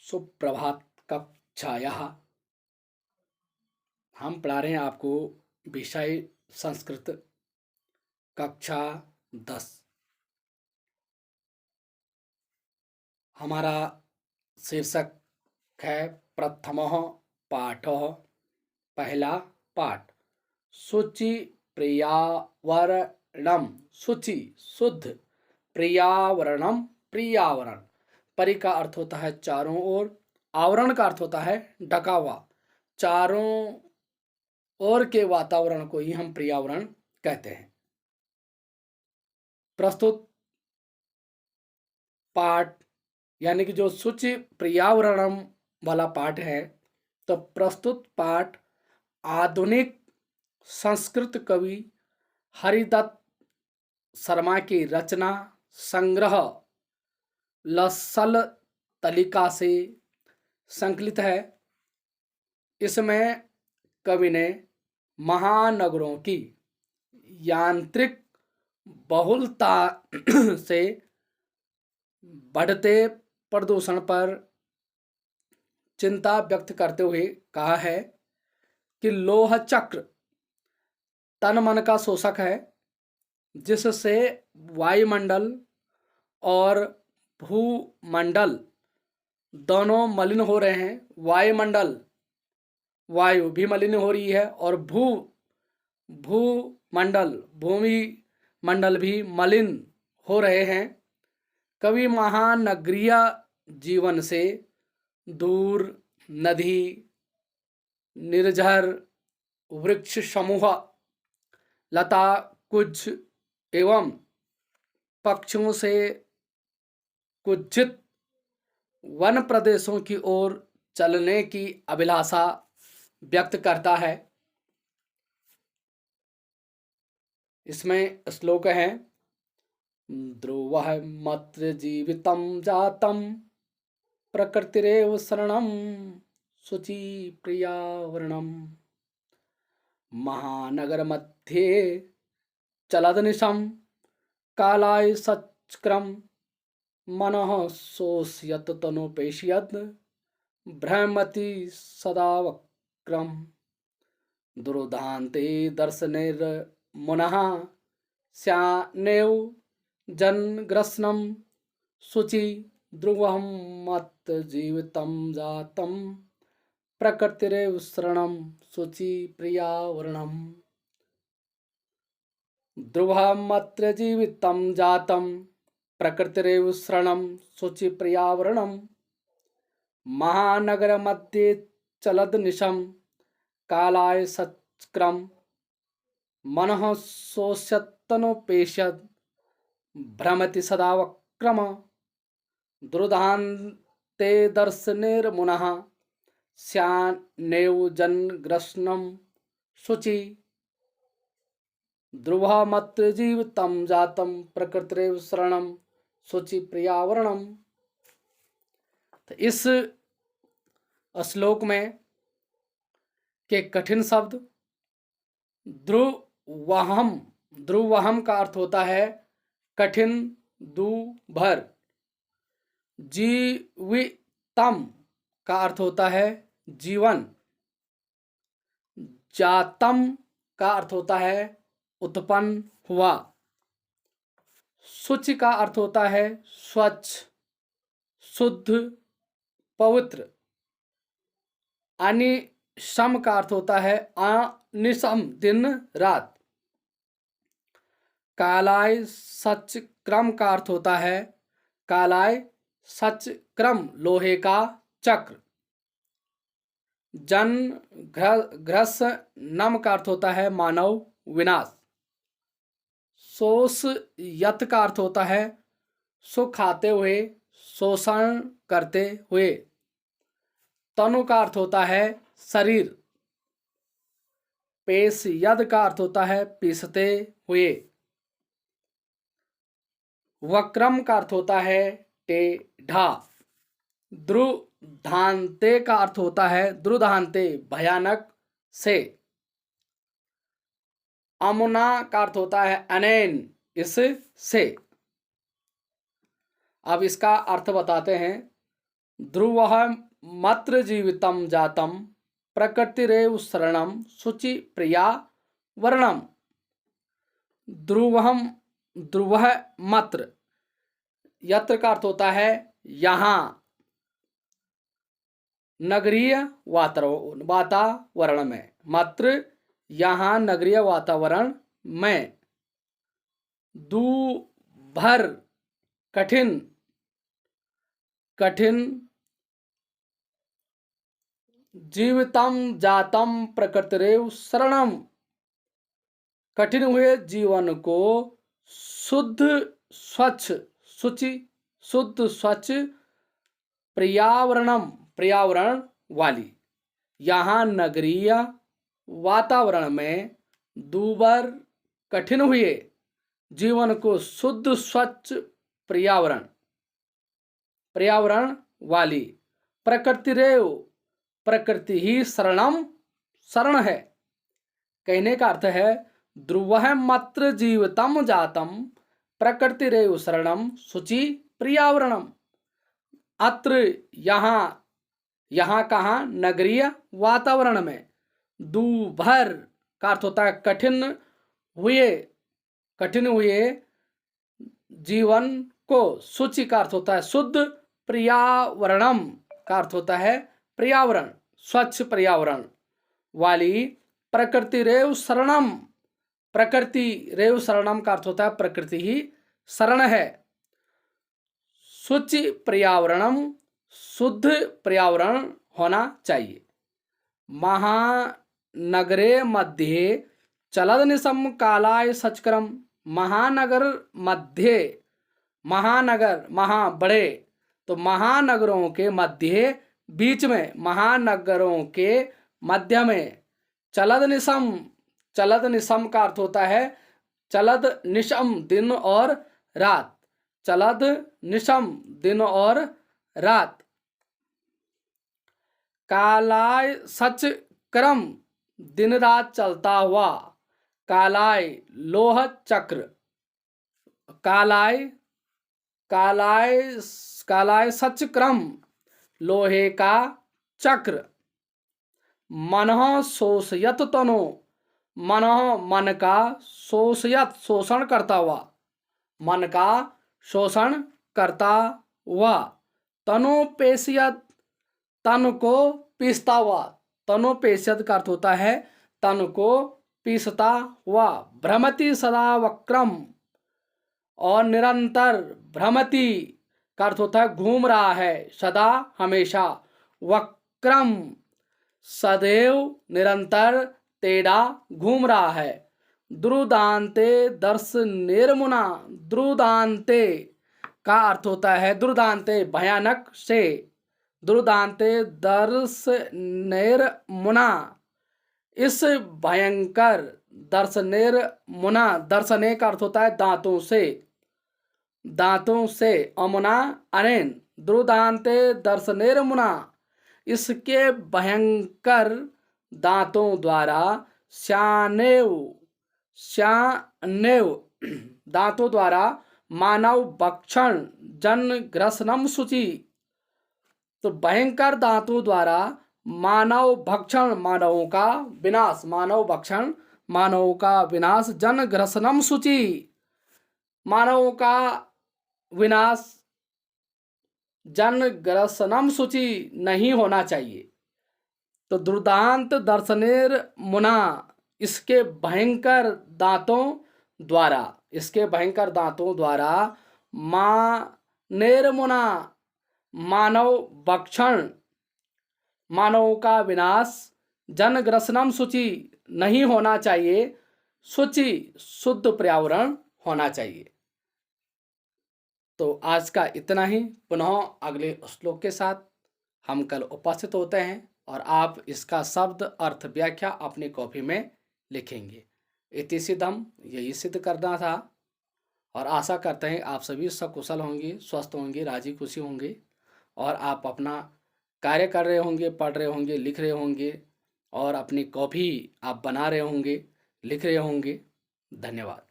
सुप्रभात कक्षायाः। हम पढ़ा रहे हैं आपको विषय संस्कृत कक्षा 10। हमारा शीर्षक है प्रथमः पाठः, पहला पाठ। शुचि पर्यावरणम। शुचि शुद्ध, पर्यावरणम पर्यावरण। परि का अर्थ होता है चारों ओर, आवरण का अर्थ होता है ढका हुआ। चारों ओर के वातावरण को ही हम पर्यावरण कहते हैं। प्रस्तुत पाठ यानी कि जो शुचि पर्यावरणम वाला पाठ है, तो प्रस्तुत पाठ आधुनिक संस्कृत कवि हरिदत्त शर्मा की रचना संग्रह लसल तलिका से संकलित है। इसमें कवि ने महानगरों की यांत्रिक बहुलता से बढ़ते प्रदूषण पर चिंता व्यक्त करते हुए कहा है कि लोह चक्र तन मन का शोषक है, जिससे वायुमंडल और भूमंडल दोनों मलिन हो रहे हैं। वायुमंडल, वायु भी मलिन हो रही है और भूमंडल, भूमि मंडल भी मलिन हो रहे हैं। कवि महानगरीय जीवन से दूर नदी, निर्झर, वृक्ष समूह, लता कुछ एवं पक्षियों से कुज्जित वन प्रदेशों की ओर चलने की अभिलाषा व्यक्त करता है। इसमें श्लोक है ध्रुवः मत्र जीवितं जातं प्रकृतिरेव शरणं शुचि पर्यावरणम् महानगर मध्ये चलदनिशं कालाय सचक्रम मनः शोषयत तनुपेशयद भ्रमति सदा वक्रम दुर्दान्ते दर्शनैर्मुनः स्यानेव जनग्रसनं शुचि ध्रुवं मत् जीवितं जातं प्रकृतिरेव शरणं शुचि पर्यावरणम् ध्रुवमत्र जीवितं जातं प्रकृतिरेव शरणं शुचि पर्यावरणम् महानगर मध्ये चलद निशम कालाय सचक्रम मनः शोषयत्तनुपेशयद भ्रमति सदा वक्रम दुर्दान्ते दर्शनैर्मुनः स्यानेव जनग्रसनं शुचि ध्रुवमत्र जीवितं जातं प्रकृतिरेव शरणं शुचि पर्यावरणम्। तो इस श्लोक में के कठिन शब्द ध्रुवहम। ध्रुवहम का अर्थ होता है कठिन, दूभर। जीवितम का अर्थ होता है जीवन। जातम का अर्थ होता है उत्पन्न हुआ। शुचि का अर्थ होता है स्वच्छ, शुद्ध, पवित्र। अनिशम का अर्थ होता है अनिशम, दिन रात। कालाय सचक्रम का अर्थ होता है कालाय सचक्रम, लोहे का चक्र। जन घ्रस नम का अर्थ होता है मानव विनाश। शोष यत का अर्थ होता है सुख खाते हुए, शोषण करते हुए। तनु का अर्थ होता है शरीर। पेश यद का अर्थ होता है पीसते हुए। वक्रम का अर्थ होता है टेढ़ा। द्रुधांते का अर्थ होता है द्रुधांते, भयानक से। अमुना का अर्थ होता है अनैन, इससे। अब इसका अर्थ बताते हैं। ध्रुवः मत्र जीवितं जातं प्रकृतिरेव शरणं शुचि प्रिया वर्णम। ध्रुवम ध्रुवः मत्र, यत्र का अर्थ होता है यहाँ, नगरीय वातावरण में, मात्र यहाँ नगरीय वातावरण में, दूभर कठिन, कठिन, जीवितम जातम प्रकृतिरेव शरणम, कठिन हुए जीवन को शुद्ध स्वच्छ शुचि शुद्ध स्वच्छ पर्यावरणम पर्यावरण वाली, यहाँ नगरीय वातावरण में दूबर कठिन हुए जीवन को शुद्ध स्वच्छ पर्यावरण पर्यावरण वाली, प्रकृतिरेव प्रकृति ही शरणम शरण है। कहने का अर्थ है ध्रुवः मत्र जीवितम जातम प्रकृतिरेव शरणम शुचि पर्यावरणम। अत्र यहाँ, यहाँ कहाँ, नगरीय वातावरण में, दूभर का अर्थ होता है कठिन हुए जीवन को, शुचि का अर्थ होता है शुद्ध, पर्यावरणम का अर्थ होता है पर्यावरण, स्वच्छ पर्यावरण वाली, प्रकृति रेव शरणम, प्रकृति रेव शरणम का अर्थ होता है प्रकृति ही शरण है। शुचि पर्यावरणम, शुद्ध पर्यावरण होना चाहिए। महानगरे मध्ये चलदनिशम कालाय सचक्रम, महानगर मध्य, महानगर महा बड़े, तो महानगरों के मध्य बीच में, महानगरों के मध्य में, चलद निशम, चलद निशम का अर्थ होता है चलद निशम दिन और रात, चलद निशम दिन और रात, कालाय सच क्रम दिन रात चलता हुआ, कालाय लोह चक्र, कालाय कालाय कालाय सच क्रम लोहे का चक्र, मनः शोषयत तनो, मनः मन का, शोषयत शोषण करता हुआ, मन का शोषण करता हुआ, तनो पेशियत तन को पीसता हुआ, तनो पेशियत का अर्थ होता है तन को पीसता हुआ, भ्रमति सदा वक्रम, और निरंतर, भ्रमति का अर्थ होता है घूम रहा है, सदा हमेशा, वक्रम सदैव निरंतर टेढ़ा घूम रहा है, द्रुदांते दर्श निर्मुना, द्रुदांते का अर्थ होता है द्रुदांते भयानक से, द्रुदांते दर्श निर्मुना, इस भयंकर, दर्शनेर मुना, दर्शने का अर्थ होता है दांतों से, दांतों से, अमुना अनेन, द्रुदांते दर्शनेर मुना, इसके भयंकर दांतों द्वारा, श्यानेव श्यानेव दांतों द्वारा, मानव भक्षण जन ग्रसनम शुचि, तो भयंकर दांतों द्वारा मानव भक्षण, मानवों का विनाश, मानव भक्षण मानवों का विनाश, जन ग्रसनम शुचि, मानवों का विनाश, जन ग्रसनम शुचि नहीं होना चाहिए। तो दुर्दांत दर्शनेर मुना, इसके भयंकर दांतों द्वारा, इसके भयंकर दांतों द्वारा, मानेर मुना मानव भक्षण, मानवों का विनाश, जन ग्रसनम शुचि नहीं होना चाहिए, शुचि शुद्ध पर्यावरण होना चाहिए। तो आज का इतना ही, पुनः अगले श्लोक के साथ हम कल उपस्थित होते हैं और आप इसका शब्द अर्थ व्याख्या अपनी कॉपी में लिखेंगे। इति सिद्धम, यही सिद्ध करना था और आशा करते हैं आप सभी सकुशल होंगे, स्वस्थ होंगे, राजी खुशी होंगे और आप अपना कार्य कर रहे होंगे, पढ़ रहे होंगे, लिख रहे होंगे और अपनी कॉपी आप बना रहे होंगे, लिख रहे होंगे। धन्यवाद।